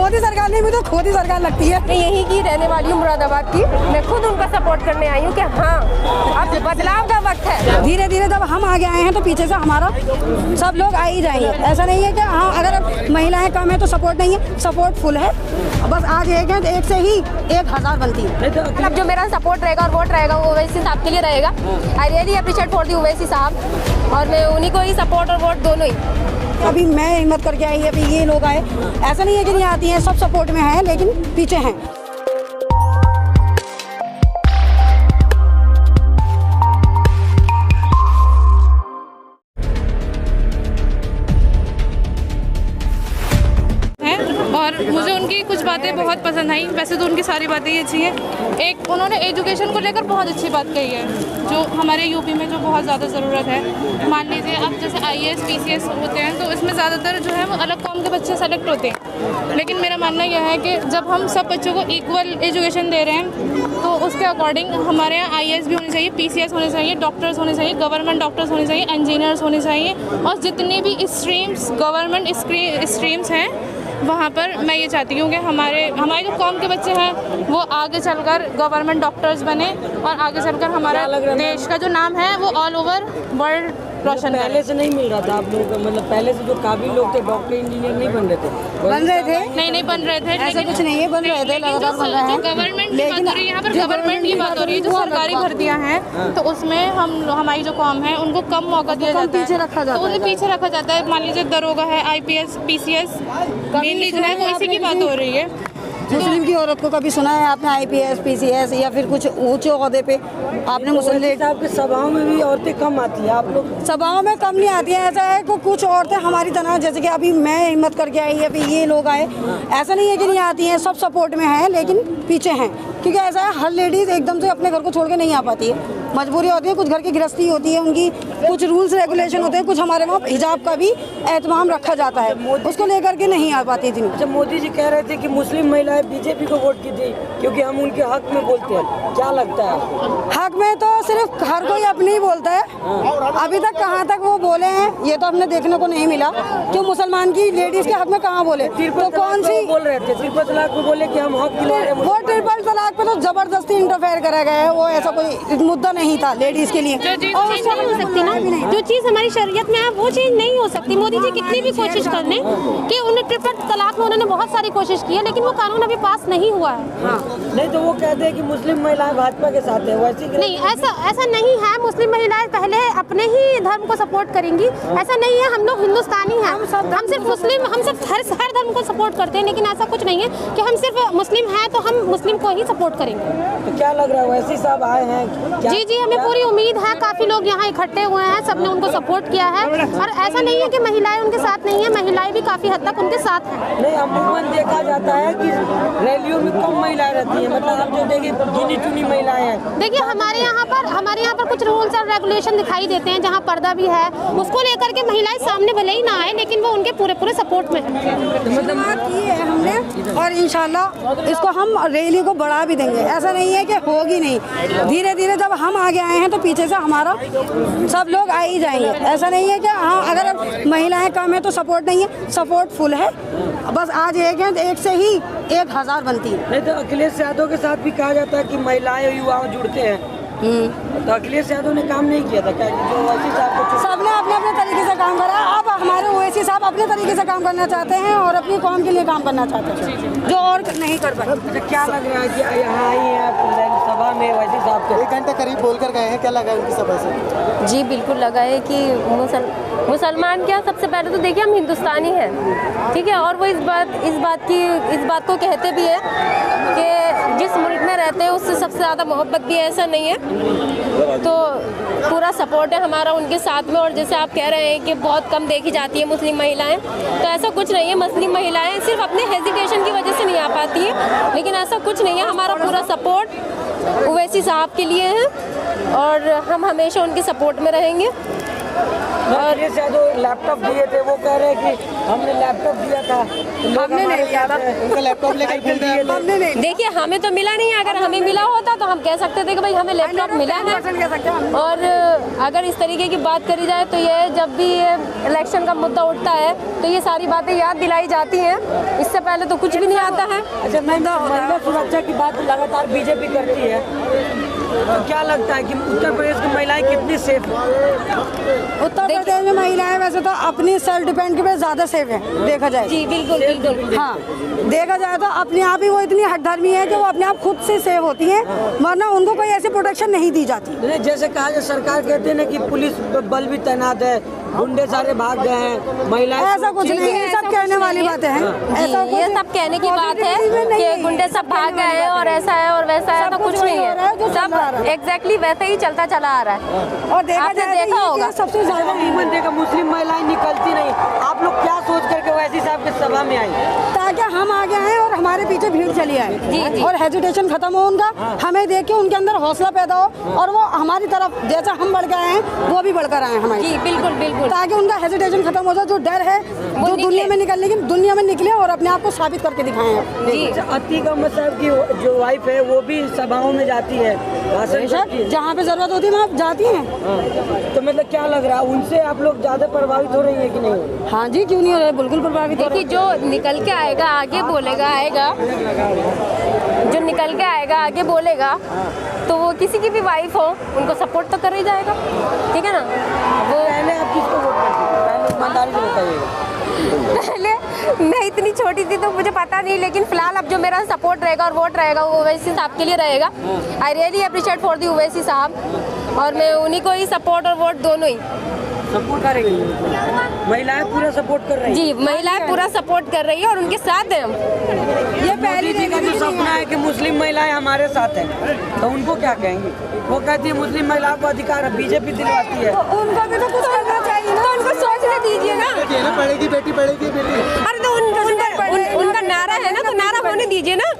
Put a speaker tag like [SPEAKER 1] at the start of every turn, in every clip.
[SPEAKER 1] मोदी सरकार नहीं, मुझे तो खुद ही सरकार लगती है।
[SPEAKER 2] मैं यहीं की रहने वाली हूँ, मुरादाबाद की। मैं खुद उनका सपोर्ट करने आई हूँ कि हाँ अब बदलाव का वक्त है।
[SPEAKER 1] धीरे धीरे जब हम आगे आए हैं तो पीछे से हमारा सब लोग आ ही जाएंगे। ऐसा नहीं है कि हाँ अगर महिलाएं कम है तो सपोर्ट नहीं है, सपोर्ट फुल है। बस आज एक है तो एक से ही 1000 बनती है।
[SPEAKER 2] अब जो मेरा सपोर्ट रहेगा और वोट रहेगा वो ओवैसी साहब के लिए रहेगा। I really appreciate for the Owaisi साहब, और मैं उन्हीं को ही सपोर्ट और वोट दोनों ही।
[SPEAKER 1] अभी मैं हिम्मत करके आई, अभी ये लोग आए, ऐसा नहीं है कि नहीं आती हैं, सब सपोर्ट में है लेकिन पीछे हैं।
[SPEAKER 3] और मुझे उनकी कुछ बातें बहुत पसंद आई। वैसे तो उनकी सारी बातें ही अच्छी हैं। एक उन्होंने एजुकेशन को लेकर बहुत अच्छी बात कही है, जो हमारे यूपी में जो बहुत ज़्यादा ज़रूरत है। मान लीजिए अब जैसे IAS PCS होते हैं तो इसमें ज़्यादातर जो है वो अलग कौम के बच्चे सेलेक्ट होते हैं, लेकिन मेरा मानना यह है कि जब हम सब बच्चों को इक्वल एजुकेशन दे रहे हैं तो उसके अकॉर्डिंग हमारे यहाँ IAS भी होने चाहिए, PCS होने चाहिए, डॉक्टर्स होने चाहिए, गवर्नमेंट डॉक्टर्स होने चाहिए, इंजीनियर्स होने चाहिए, और जितनी भी स्ट्रीम्स गवर्नमेंट स्ट्रीम्स हैं वहाँ पर मैं ये चाहती हूँ कि हमारे जो कौम के बच्चे हैं वो आगे चलकर गवर्नमेंट डॉक्टर्स बने और आगे चलकर हमारा देश का जो नाम है वो ऑल ओवर वर्ल्ड रोशन।
[SPEAKER 4] पहले से नहीं मिल रहा था आप लोगों को, मतलब पहले से जो काबिल लोग थे डॉक्टर इंजीनियर नहीं बन रहे थे?
[SPEAKER 1] बन रहे थे,
[SPEAKER 3] नहीं बन रहे थे,
[SPEAKER 1] ऐसा कुछ नहीं है, बन रहे थे, लगातार बन रहे हैं।
[SPEAKER 3] गवर्नमेंट की बात हो रही है यहाँ पर, गवर्नमेंट की बात हो रही है, जो सरकारी भर्तियाँ हैं तो उसमें हमारी जो कौम है उनको कम मौका दिया जाता है, तो उन्हें पीछे रखा जाता है। मान लीजिए दरोगा है, IPS PCS मेनली जो है वो इसी की बात हो रही है।
[SPEAKER 1] मुस्लिम की औरत को कभी सुना है आपने IPS PCS या फिर कुछ ऊंचे ओहदे पे? आपने मुस्लिम
[SPEAKER 4] आपके सभाओं में भी औरतें कम आती है, आप लोग
[SPEAKER 1] सभाओं में कम नहीं आती हैं। ऐसा है कि कुछ औरतें हमारी तरह, जैसे कि अभी मैं हिम्मत करके आई, अभी ये लोग आए, ऐसा नहीं है कि नहीं आती हैं, सब सपोर्ट में है लेकिन पीछे हैं। क्योंकि ऐसा है हर लेडीज़ एकदम से अपने घर को छोड़ के नहीं आ पाती है, मजबूरी होती है, कुछ घर की गृहस्थी होती है उनकी, कुछ रूल्स रेगुलेशन होते हैं, कुछ हमारे वहाँ हिजाब का भी एहतमाम रखा जाता है, उसको लेकर के नहीं आ पाती थी।
[SPEAKER 4] अच्छा, मोदी जी कह रहे थे कि मुस्लिम महिलाएं BJP को वोट की थी क्योंकि हम उनके हक में बोलते हैं, क्या लगता है?
[SPEAKER 1] हक में तो सिर्फ हर कोई अपने ही बोलता है। अभी तक कहाँ तक वो बोले हैं ये तो हमने देखने को नहीं मिला कि मुसलमान की लेडीज के हक में कहाँ बोले। तो कौन सी
[SPEAKER 4] बोल रहे थे ट्रिपल तलाक में बोले कि हम हक दिला रहे हैं।
[SPEAKER 1] वो ट्रिपल तलाक पे तो जबरदस्ती इंटरफेयर करा गया है, वो ऐसा कोई मुद्दा नहीं था लेडीज के लिए।
[SPEAKER 5] और नहीं हो सकती ना, जो चीज़ हमारी शरीयत में है वो चीज़ नहीं हो सकती। मोदी जी कितनी भी कोशिश कर लें कि उन्हें ट्रिपल तलाक में उन्होंने बहुत सारी कोशिश की है लेकिन वो कानून अभी पास नहीं हुआ है।
[SPEAKER 4] नहीं तो वो कहते हैं कि मुस्लिम महिलाएं भाजपा के साथ है, वैसे
[SPEAKER 5] नहीं, ऐसा नहीं है। मुस्लिम महिलाएं पहले अपने ही धर्म को सपोर्ट करेंगी, ऐसा नहीं है। हम लोग हिंदुस्तानी हैं, हम सिर्फ मुस्लिम, हम सिर्फ हर धर्म को सपोर्ट करते हैं, लेकिन ऐसा कुछ नहीं है कि हम सिर्फ मुस्लिम हैं तो हम मुस्लिम को ही सपोर्ट करेंगे।
[SPEAKER 4] तो क्या लग रहा है वैसे साहब आए हैं?
[SPEAKER 5] जी, हमें पूरी उम्मीद है। काफी लोग यहाँ इकट्ठे हुए हैं, सबने उनको सपोर्ट किया है, और ऐसा नहीं है कि महिलाएं उनके साथ नहीं है, महिलाएं भी काफी हद तक उनके साथ हैं।
[SPEAKER 4] नहीं, अमूमन देखा जाता है कि रैलियों में कम महिलाएं रहती हैं, मतलब आप जो देखिए गिनी चुनी महिलाएं हैं।
[SPEAKER 5] देखिए हमारे यहाँ पर कुछ रूल्स और रेगुलेशन दिखाई देते हैं, जहाँ पर्दा भी है, उसको लेकर के महिलाएं सामने भले ही ना आए लेकिन वो उनके पूरे सपोर्ट में है।
[SPEAKER 1] मतलब की है हमने, और इंशाल्लाह इसको हम रैली को बढ़ा भी देंगे। ऐसा नहीं है कि होगी नहीं, धीरे धीरे जब हम आगे आए हैं तो पीछे से हमारा सब लोग आ ही जाएंगे। ऐसा नहीं है कि हाँ अगर महिलाएं कम है तो सपोर्ट नहीं है, सपोर्ट फुल है। बस आज एक है तो एक से ही 1000 बनती है।
[SPEAKER 4] नहीं तो अखिलेश यादव के साथ भी कहा जाता है कि महिलाएं युवा जुड़ते हैं, तो अखिलेश यादव ने काम नहीं किया था क्या? जो ओवैसी साहब को
[SPEAKER 1] सबने अपने अपने तरीके से काम करा। अब हमारे ओवैसी साहब अपने तरीके से काम करना चाहते हैं और अपनी कौम के लिए काम करना चाहते हैं, जो और नहीं कर पाए।
[SPEAKER 4] अच्छा, क्या लग रहा है कि यहाँ आई हैं सभा में ओवैसी साहब को
[SPEAKER 6] 1 घंटे करीब बोलकर गए हैं, क्या लगा उनकी सभा से?
[SPEAKER 2] जी बिल्कुल लगा है कि मुसलमान क्या, सबसे पहले तो देखिए हम हिंदुस्तानी हैं, ठीक है, और वो इस बात को कहते भी है कि जिस मुल्क में रहते हैं उससे सबसे ज़्यादा मोहब्बत भी है, ऐसा नहीं है। तो पूरा सपोर्ट है हमारा उनके साथ में। और जैसे आप कह रहे हैं कि बहुत कम देखी जाती है मुस्लिम महिलाएं, तो ऐसा कुछ नहीं है। मुस्लिम महिलाएं सिर्फ अपने हेजिटेशन की वजह से नहीं आ पाती है, लेकिन ऐसा कुछ नहीं है। हमारा पूरा सपोर्ट ओवैसी साहब के लिए है और हम हमेशा उनके सपोर्ट में रहेंगे।
[SPEAKER 4] अखिलेश यादव लैपटॉप दिए थे, वो कह रहे हैं कि हमने लैपटॉप दिया था,
[SPEAKER 1] हमने नहीं लिया था,
[SPEAKER 6] उनका लैपटॉप लेकर घूमते हैं।
[SPEAKER 1] हमने नहीं।
[SPEAKER 2] देखिए हमें तो मिला नहीं, अगर हमें मिला होता तो हम कह सकते थे कि भाई हमें लैपटॉप मिला है।
[SPEAKER 1] कह सकते हैं हम।
[SPEAKER 2] और अगर इस तरीके की बात करी जाए तो ये जब भी ये इलेक्शन का मुद्दा उठता है तो ये सारी बातें याद दिलाई जाती हैं, इससे पहले तो कुछ भी नहीं आता है।
[SPEAKER 4] अच्छा, महिला सुरक्षा की बात लगातार बीजेपी करती है, तो क्या लगता है कि उत्तर प्रदेश की महिलाएं कितनी सेफ हैं?
[SPEAKER 1] उत्तर प्रदेश में महिलाएं वैसे तो अपनी सेल्फ डिपेंड के पे ज्यादा सेफ है, देखा जाए।
[SPEAKER 2] जी बिल्कुल बिल्कुल।
[SPEAKER 1] हाँ, देखा जाए तो अपने आप ही वो इतनी हठधर्मी है कि वो अपने आप खुद से सेव होती है, वरना उनको कोई ऐसी प्रोटेक्शन नहीं दी जाती।
[SPEAKER 4] जैसे कहा जाए, सरकार कहते हैं ना कि पुलिस बल भी तैनात है, गुंडे सारे भाग गए हैं, महिलाएं
[SPEAKER 1] ऐसा कुछ नहीं है, सब कहने वाली बातें हैं। ऐसा
[SPEAKER 2] जी, ये सब कहने की बात है कि गुंडे सब भाग गए हैं और ऐसा है और वैसा है, तो कुछ नहीं है, सब एग्जैक्टली वैसे ही चलता चला आ रहा है।
[SPEAKER 1] और देखा
[SPEAKER 2] आपने
[SPEAKER 1] जाए
[SPEAKER 2] देखा होगा
[SPEAKER 1] सबसे ज्यादा
[SPEAKER 4] अमूमन देखा मुस्लिम महिलाएं निकलती नहीं, आप लोग क्या सोच करके वैसी साहब की सभा में आई?
[SPEAKER 1] ताकि हम आगे आए और हमारे पीछे भीड़ चली आए
[SPEAKER 2] जी।
[SPEAKER 1] और हेजिटेशन खत्म हो उनका, हमें देख के उनके अंदर हौसला पैदा हो और वो हमारी तरफ जैसा हम बढ़ के आए हैं वो भी बढ़कर आए हमारे।
[SPEAKER 2] जी बिल्कुल बिल्कुल।
[SPEAKER 1] ताकि उनका हेजिटेशन खत्म हो जाए, जो डर है जो दुनिया में निकलने की, दुनिया में निकले और अपने आप को साबित करके दिखाएं।
[SPEAKER 2] जी
[SPEAKER 4] अतीक अहमद साहब की जो वाइफ है वो भी सभाओं में जाती है, भाषण करती है।
[SPEAKER 1] जहाँ पे जरूरत होती है वहाँ जाती हैं।
[SPEAKER 4] तो मतलब क्या लग रहा है, उनसे आप लोग ज्यादा प्रभावित हो रही है कि नहीं?
[SPEAKER 1] हाँ जी, क्यों नहीं हो रहे, बिल्कुल प्रभावित हो रहे।
[SPEAKER 2] देखिए जो निकल के आएगा आगे बोलेगा आएगा, जो निकल के आएगा आगे बोलेगा तो वो किसी की भी वाइफ हो उनको सपोर्ट तो कर ही जाएगा, ठीक है ना। वो
[SPEAKER 4] पहले आप किसको वोट करती थी, पहले ईमानदारी से बताइएगा।
[SPEAKER 2] पहले मैं इतनी छोटी थी तो मुझे पता नहीं, लेकिन फिलहाल अब जो मेरा सपोर्ट रहेगा और वोट रहेगा वो ओवैसी साहब के लिए रहेगा। I really appreciate for the Owaisi साहब, और मैं उन्हीं को ही सपोर्ट और वोट दोनों ही
[SPEAKER 4] सपोर्ट करेंगी, महिलाएं पूरा सपोर्ट कर रही है।
[SPEAKER 2] जी, महिलाएं पूरा सपोर्ट कर रही है और उनके साथ हैं हम।
[SPEAKER 1] ये
[SPEAKER 4] मोदी जी का जो सपना है कि मुस्लिम महिलाएं हमारे साथ हैं, तो उनको क्या कहेंगे? वो कहती है मुस्लिम महिलाओं को अधिकार बीजेपी दिलवाती है,
[SPEAKER 1] उनको भी तो कुछ करना चाहिए ना।
[SPEAKER 2] तो उनको सोचने दीजिए ना।
[SPEAKER 6] पढ़ेगी बेटी, पढ़ेगी बेटी।
[SPEAKER 2] अरे तो उनका नारा है ना, तो नारा होने दीजिए ना,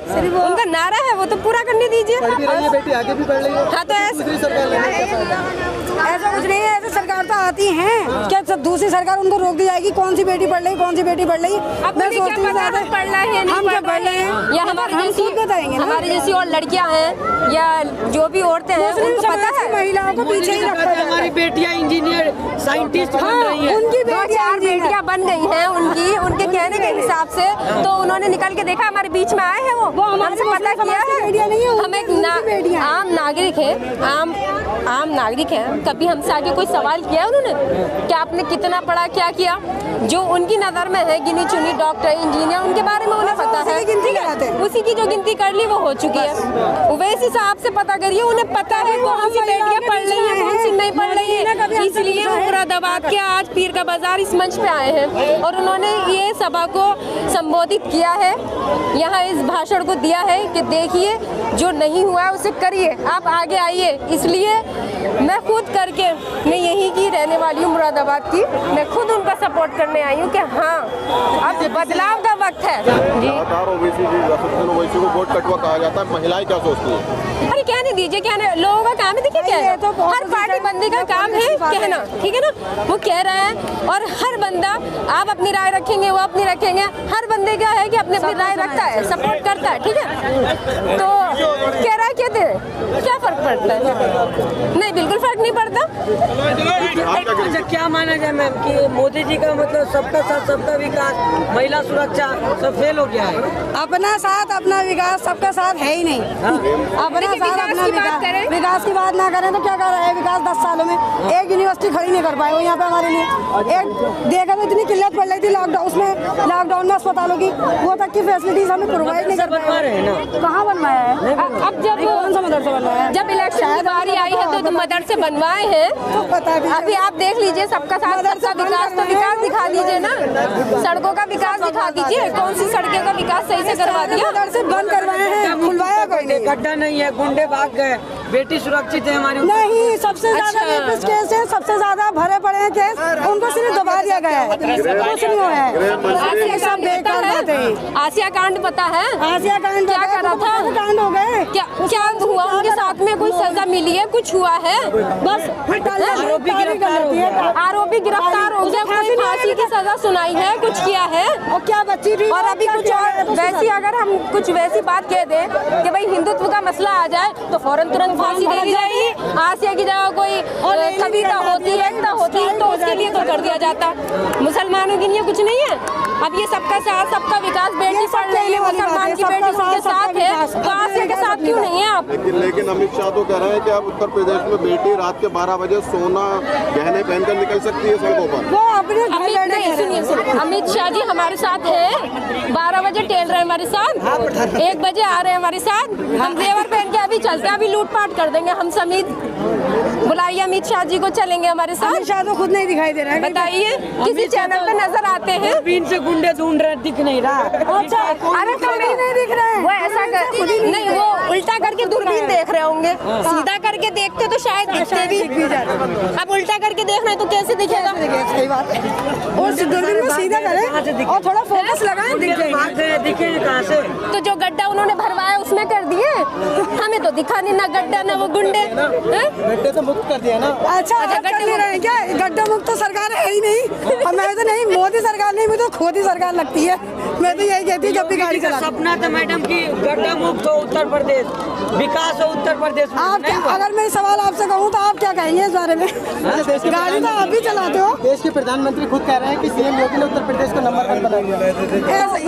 [SPEAKER 2] उनका नारा है वो तो पूरा करने दीजिए।
[SPEAKER 6] पढ़ भी रही है बेटी, आगे भी पढ़ रही है।
[SPEAKER 2] हाँ तो
[SPEAKER 6] दूसरी सरकार
[SPEAKER 1] ऐसा कुछ नहीं है, ऐसे सरकार तो आती हैं क्या सब दूसरी सरकार उनको रोक दी जाएगी? कौन सी बेटी पढ़ रही, कौन सी बेटी पढ़ रही?
[SPEAKER 2] अब मुझे क्या पता है पढ़ रहा है
[SPEAKER 1] हम क्या
[SPEAKER 2] नहीं पढ़ रहे हैं, या हमारी जैसी और लड़कियां हैं या जो भी औरतें हैं उनको पता है।
[SPEAKER 1] महिलाओं को पीछे ही रखा जाता है।
[SPEAKER 4] हमारी बेटियां इंजीनियर साइंटिस्ट बन रही हैं।
[SPEAKER 1] उनकी
[SPEAKER 2] दो चार बेटियां बन गई हैं उनके कहने के हिसाब से, तो उन्होंने निकल के देखा, हमारे बीच में आए हैं वो हमसे पता किया है। हम एक आम नागरिक हैं, आम नागरिक हैं, कभी हमसे आगे कोई सवाल किया उन्होंने कि आपने कितना पढ़ा, क्या किया? जो उनकी नज़र में है गिनी चुनी डॉक्टर इंजीनियर, उनके बारे में उन्हें पता है, उसी की जो गिनती कर ली वो हो चुकी है। वैसे साहब से पता करिए, उन्हें पता है कौन सी बेटियां पढ़ रही हैं, कौन सी नहीं पढ़ रही है। इसलिए वो मुरादाबाद के आज पीर का बाजार इस मंच पे आए हैं और उन्होंने ये सभा को संबोधित किया है, यहाँ इस भाषण को दिया है कि देखिए जो नहीं हुआ है उसे करिए, आप आगे आइए। इसलिए मैं खुद करके, मैं यहीं की रहने वाली हूँ मुरादाबाद की, मैं खुद उनका सपोर्ट करने आई हूँ कि हाँ अब बदलाव का वक्त है। जी
[SPEAKER 7] ओवैसी को वोट कटवा कहा जाता है, महिलाएं क्या सोचती है?
[SPEAKER 2] अरे कहने दीजिए, कहने लोगों का काम है, देखिए क्या है, हर पार्टी बंदी का काम है कहना, ठीक है ना, वो कह रहा है और हर बंदा आप अपनी राय रखेंगे वो अपनी रखेंगे, हर बंदे का है कि अपनी अपनी राय रखता है, सपोर्ट करता है, ठीक है। तो कह रहा है कहते हैं क्या फर्क पड़ता है? नहीं, बिल्कुल फर्क नहीं पड़ता।
[SPEAKER 4] अच्छा, क्या माना जाए मैम कि मोदी जी का मतलब सबका साथ सबका विकास, महिला सुरक्षा सब फेल हो गया है?
[SPEAKER 1] अपना साथ अपना विकास, सबका साथ है ही नहीं। अपना साथ अपना विकास, विकास की बात ना करें तो क्या कर रहा है विकास? 10 सालों में एक यूनिवर्सिटी खड़ी नहीं कर पाए वो यहाँ पे हमारे लिए। एक देखा तो इतनी किल्लत पड़ रही थी लॉकडाउन में अस्पतालों की, वो तक की फैसिलिटीज हमें प्रोवाइड नहीं कर पाए। कहाँ बनवाया है?
[SPEAKER 2] अब जब
[SPEAKER 1] कौन सा मदरसा बनवाया है?
[SPEAKER 2] जब इलेक्शन की बारी आई है तो मदरसे बनवाए हैं,
[SPEAKER 1] तो पता भी
[SPEAKER 2] अभी आप देख लीजिए, सबका साथ सबका विकास, तो विकास दिखा दीजिए ना, सड़कों का विकास दिखा दीजिए, कौन सी सड़कों का विकास सही से करवा दिया?
[SPEAKER 1] मदरसे बंद करवाए हैं, खुलवाया कोई नहीं।
[SPEAKER 4] गड्ढा नहीं है, गुंडे भाग गए, बेटी सुरक्षित है हमारी?
[SPEAKER 1] नहीं, सबसे ज्यादा
[SPEAKER 2] अच्छा।
[SPEAKER 1] रेपिस्ट केस है, सबसे ज्यादा भरे पड़े हैं केस, उनको सिर्फ दबा दिया गया है, कुछ नहीं हुआ है। ये सब बेकार बात है।
[SPEAKER 2] आसिया कांड पता है?
[SPEAKER 1] आसिया कांड
[SPEAKER 2] क्या करा था?
[SPEAKER 1] कांड हो गए,
[SPEAKER 2] क्या हुआ उनके साथ में? कोई सजा मिली है? कुछ हुआ है? बस आरोपी गिरफ्तार हो गया, कोई फांसी की सजा सुनाई है? कुछ किया है?
[SPEAKER 1] और क्या बच्ची थी?
[SPEAKER 2] और अभी कुछ और वैसी, अगर हम कुछ वैसी बात कह दें कि भाई हिंदुत्व का मसला आ जाए तो फौरन तुरंत फांसी दे दी जाएगी। आसिया की जगह कोई कविता होती, एकता होती तो उसके लिए तो कर दिया जाता। मुसलमानों के लिए कुछ नहीं है। अब ये सबका साथ, सबका विकास, बेटी पढ़ रही है, मुसलमान की बेटी उनके साथ है, तो आसिया के साथ क्यों नहीं है आप?
[SPEAKER 7] लेकिन अमित शाह तो कह रहे हैं कि अब उत्तर प्रदेश में बेटी रात के 12 बजे सोना गहने पहनकर निकल सकती है सड़कों पर।
[SPEAKER 1] वो अपने
[SPEAKER 2] सुनिए, अमित शाह जी हमारे साथ है, 12 बजे टहल रहे हैं हमारे साथ, 1 बजे आ रहे हैं हमारे साथ, हम जेवर पहन के अभी चलते हैं, अभी लूटपाट कर देंगे हम समेत। बुलाइए अमित शाह जी को, चलेंगे हमारे साथ।
[SPEAKER 1] अमित शाह तो खुद नहीं दिखाई दे रहा है।
[SPEAKER 2] बताइए, किसी चैनल पे नजर आते हैं?
[SPEAKER 4] दूरबीन से गुंडे ढूंढ रहे, दिख नहीं रहा।
[SPEAKER 1] अच्छा,
[SPEAKER 2] अरे तो नहीं दिख रहे हैं। वो ऐसा नहीं, वो उल्टा करके दूरबीन देख रहे होंगे, सीधा करके देखते तो शायद दिखते भी। अब उल्टा करके देख रहे हैं तो कैसे दिखेगा?
[SPEAKER 1] सही बात है। और दूरबीन में सीधा करें और थोड़ा फोकस लगाएं, दिख जाएंगे।
[SPEAKER 4] दिखे कहाँ से?
[SPEAKER 2] तो जो गड्ढा उन्होंने भरवाया उसमें कर दिए, हमें तो दिखा नहीं, ना गड्ढा ना वो गुंडे।
[SPEAKER 6] गड्ढे तो मुक्त कर दिया ना।
[SPEAKER 1] अच्छा, कर नहीं रहे हैं क्या? गड्ढा मुक्त तो सरकार है ही नहीं। हमें तो नहीं, मोदी सरकार नहीं, मुझे तो खोदी सरकार लगती है। मैं तो यही कहती हूँ जब भी गाड़ी चला।
[SPEAKER 4] सपना था मैडम की गड्ढा मुक्त हो उत्तर प्रदेश, विकास हो उत्तर प्रदेश में।
[SPEAKER 1] आप अगर मैं सवाल आपसे कहूँ तो आप क्या कहेंगे इस बारे में? गाड़ी तो आप भी चलाते हो।
[SPEAKER 6] देश के प्रधानमंत्री खुद कह रहे हैं कि सीएम योगी ने उत्तर प्रदेश को नंबर 1 बना दिया।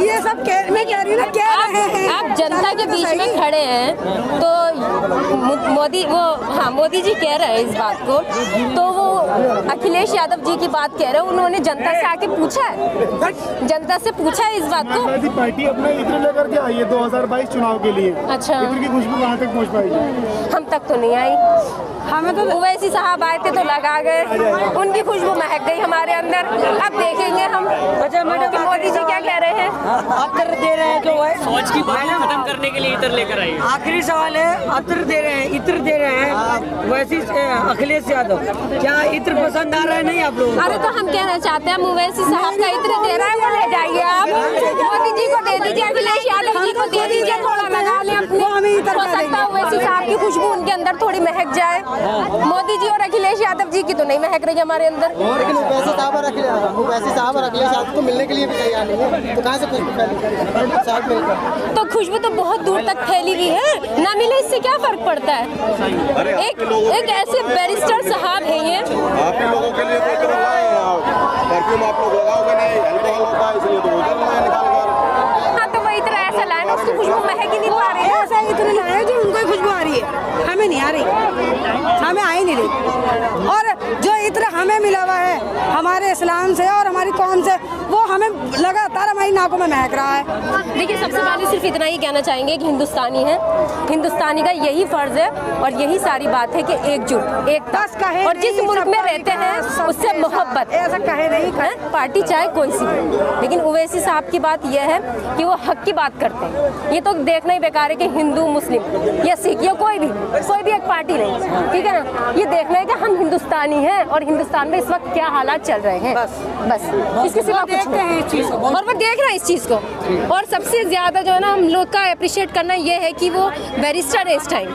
[SPEAKER 1] ये सब मैं कह रही हूँ ना, कह रहे हैं।
[SPEAKER 2] आप जनता के बीच में खड़े हैं तो मोदी जी कह रहे हैं इस बात को, तो वो अखिलेश यादव जी की बात कह रहे हैं, उन्होंने जनता से आके पूछा है, जनता से पूछा है इस बात को।
[SPEAKER 8] पार्टी अपना इत्र लेकर के आई है 2022 चुनाव के लिए।
[SPEAKER 2] अच्छा,
[SPEAKER 8] इत्र की खुशबू कहाँ तक पहुँच पाएगी?
[SPEAKER 2] हम तक तो नहीं आई। हमें तो ओवैसी साहब आए थे तो लगा गए, उनकी खुशबू महक गई हमारे अंदर। अब देखेंगे हम
[SPEAKER 4] अच्छा मैडम,
[SPEAKER 2] कि मोदी जी क्या कह रहे हैं।
[SPEAKER 4] अत्र दे रहे हैं जो है
[SPEAKER 9] फौज की बात खत्म करने के लिए इत्र लेकर आई।
[SPEAKER 4] आखिरी सवाल है, अत्र दे रहे हैं, इत्र दे रहे हैं वैसी अखिलेश यादव, क्या इत्र पसंद आ रहा है नहीं आप लोग?
[SPEAKER 2] अरे तो हम कहना चाहते हैं ओवैसी साहब का इत्र दे रहा है, वो ले जाइए आप, मोदी जी को दे दीजिए, अखिलेश यादव जी को दे दीजिए, थोड़ा लगा लें अपने। हो सकता है ओवैसी साहब की खुशबू उनके अंदर थोड़ी महक जाए। मोदी जी और अखिलेश यादव जी की तो नहीं महक रही हमारे अंदर।
[SPEAKER 6] लेकिन वैसे साहब और अखिलेश यादव को मिलने के लिए भी तैयार नहीं है, तो कहाँ से खुशबू फैलेगी? साथ मिलकर
[SPEAKER 2] तो खुशबू तो बहुत दूर तक फैली हुई है, ना मिले इससे क्या फर्क पड़ता है? एक ऐसे बैरिस्टर साहब हैं ये।
[SPEAKER 7] आपके लोगों के लिए तो परफ्यूम आप लोग लगाओगे नहीं, अल्कोहल होता है इसलिए तो वो जल रहा है निकाल कर।
[SPEAKER 2] हाँ तो वही तरह ऐसा लाए ना, उसकी खुशबू महक ही नहीं पा रही है।
[SPEAKER 1] ऐसा इतने लाए जो उनको ही खुशबू आ रही है, हमें नहीं आ रही, हमें आ ही नहीं रही। और जो इत्र हमें मिला हुआ है हमारे इस्लाम से और हमारी कौम से, वो हमें लगातार हमारी नाकों में महक रहा है।
[SPEAKER 2] देखिए, सबसे पहले सिर्फ इतना ही कहना चाहेंगे कि हिंदुस्तानी है, हिंदुस्तानी का यही फर्ज है और यही सारी बात है कि एकजुट, एकता, और जिस मुल्क में रहते हैं उससे मोहब्बत।
[SPEAKER 1] ऐसा कहे नहीं
[SPEAKER 2] है पार्टी चाहे कोई सी हो, लेकिन ओवैसी साहब की बात यह है कि वो हक की बात करते हैं। ये तो देखना ही बेकार है कि हिंदू, मुस्लिम या सिख या कोई भी एक पार्टी नहीं, ठीक है ना। ये देखना है कि हम हिंदुस्तानी हैं और हिंदुस्तान में इस वक्त क्या हालात चल रहे हैं, बस इसके सिवा कुछ नहीं। और वो देख रहे हैं इस चीज़ को। और सबसे ज्यादा जो है ना हम लोग का अप्रिशिएट करना ये है कि वो बैरिस्टर है इस टाइम।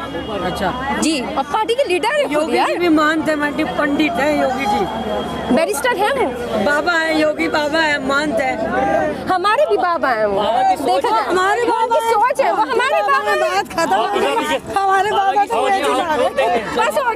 [SPEAKER 4] अच्छा
[SPEAKER 2] जी, और पार्टी के लीडर है,
[SPEAKER 4] योगी जी भी मानते हैं, पंडित है योगी जी,
[SPEAKER 2] बैरिस्टर है वो,
[SPEAKER 4] बाबा है, योगी बाबा है, मानते हैं।
[SPEAKER 2] हमारे भी बाबा हैं वो, देखा जाए
[SPEAKER 1] हमारे बाबा
[SPEAKER 2] की सोच है वो, हमारे बाबा
[SPEAKER 1] बात खत्म, हमारे बाबा तो
[SPEAKER 2] बस हो